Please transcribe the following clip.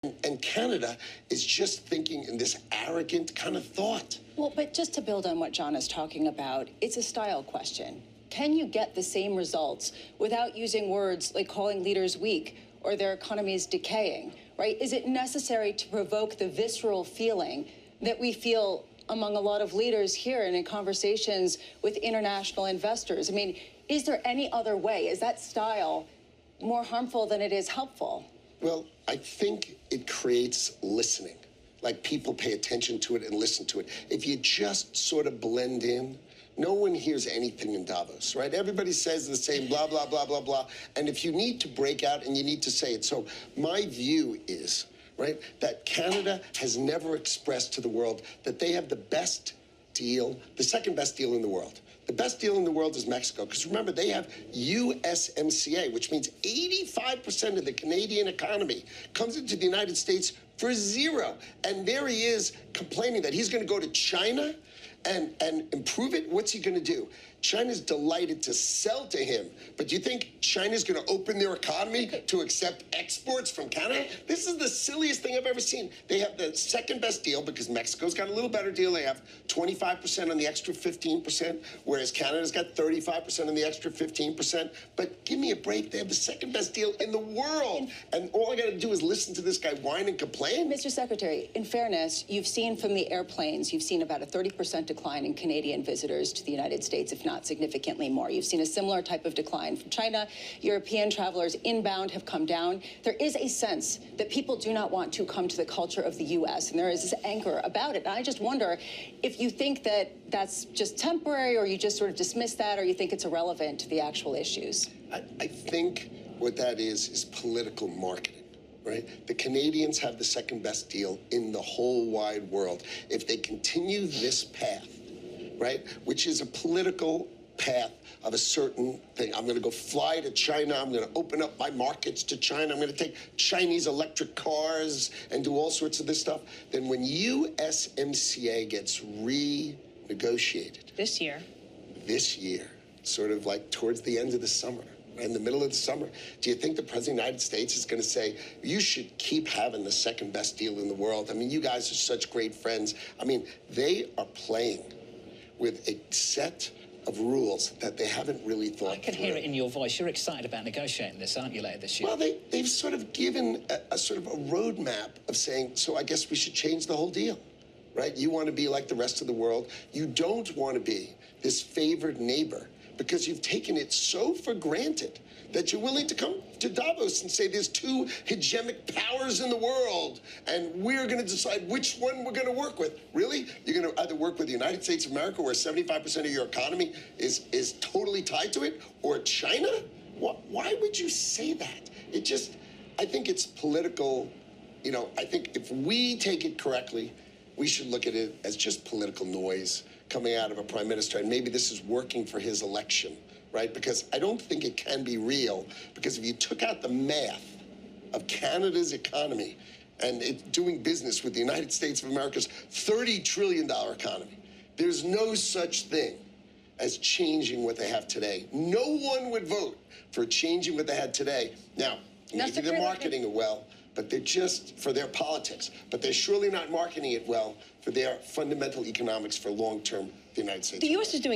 And Canada is just thinking in this arrogant kind of thought. Well, but just to build on what John is talking about, it's a style question. Can you get the same results without using words like calling leaders weak or their economies decaying, right? Is it necessary to provoke the visceral feeling that we feel among a lot of leaders here and in conversations with international investors? I mean, is there any other way? Is that style more harmful than it is helpful? Well, I think it creates listening. Like people pay attention to it and listen to it. If you just sort of blend in, no one hears anything in Davos, right? Everybody says the same blah, blah, blah, blah, blah. And if you need to break out and you need to say it. So my view is, right, that Canada has never expressed to the world that they have the best deal, the second best deal in the world. The best deal in the world is Mexico, because remember, they have USMCA, which means 85% of the Canadian economy comes into the United States for zero. And there he is complaining that he's going to go to China and improve it. What's he going to do? China's delighted to sell to him. But do you think China's going to open their economy to accept exports from Canada? This is the silliest thing I've ever seen. They have the second best deal because Mexico's got a little better deal. They have 25% on the extra 15%, whereas Canada's got 35% on the extra 15%. But give me a break. They have the second best deal in the world. And all I got to do is listen to this guy whine and complain? Mr. Secretary, in fairness, you've seen from the airplanes, you've seen about a 30% decline in Canadian visitors to the United States, if not significantly more. You've seen a similar type of decline from China. European travelers inbound have come down. There is a sense that people do not want to come to the culture of the U.S., and there is this anger about it. And I just wonder if you think that that's just temporary, or you just sort of dismiss that, or you think it's irrelevant to the actual issues. I think what that is political marketing. Right? The Canadians have the second best deal in the whole wide world. If they continue this path, right, which is a political path of a certain thing. I'm going to go fly to China. I'm going to open up my markets to China. I'm going to take Chinese electric cars and do all sorts of this stuff. Then when USMCA gets renegotiated. This year, sort of like towards the end of the summer, in the middle of the summer, do you think the President of the United States is going to say, you should keep having the second best deal in the world? I mean, you guys are such great friends. I mean, they are playing with a set of rules that they haven't really thought I can through. hear it in your voice. You're excited about negotiating this, aren't you, later this year? Well, they've sort of given a sort of a roadmap of saying, so I guess we should change the whole deal, right? You want to be like the rest of the world. You don't want to be this favored neighbor, because you've taken it so for granted that you're willing to come to Davos and say there's two hegemonic powers in the world, and we're going to decide which one we're going to work with. Really? You're going to either work with the United States of America, where 75% of your economy is totally tied to it, or China? Why would you say that? I think it's political. You know, I think if we take it correctly, we should look at it as just political noise coming out of a prime minister, and maybe this is working for his election, right? Because I don't think it can be real, because if you took out the math of Canada's economy and it doing business with the United States of America's $30 trillion economy, there's no such thing as changing what they have today. No one would vote for changing what they had today. Now, maybe they're marketing it well, but they're just for their politics. But they're surely not marketing it well for their fundamental economics for long-term the United States. the U.S. is doing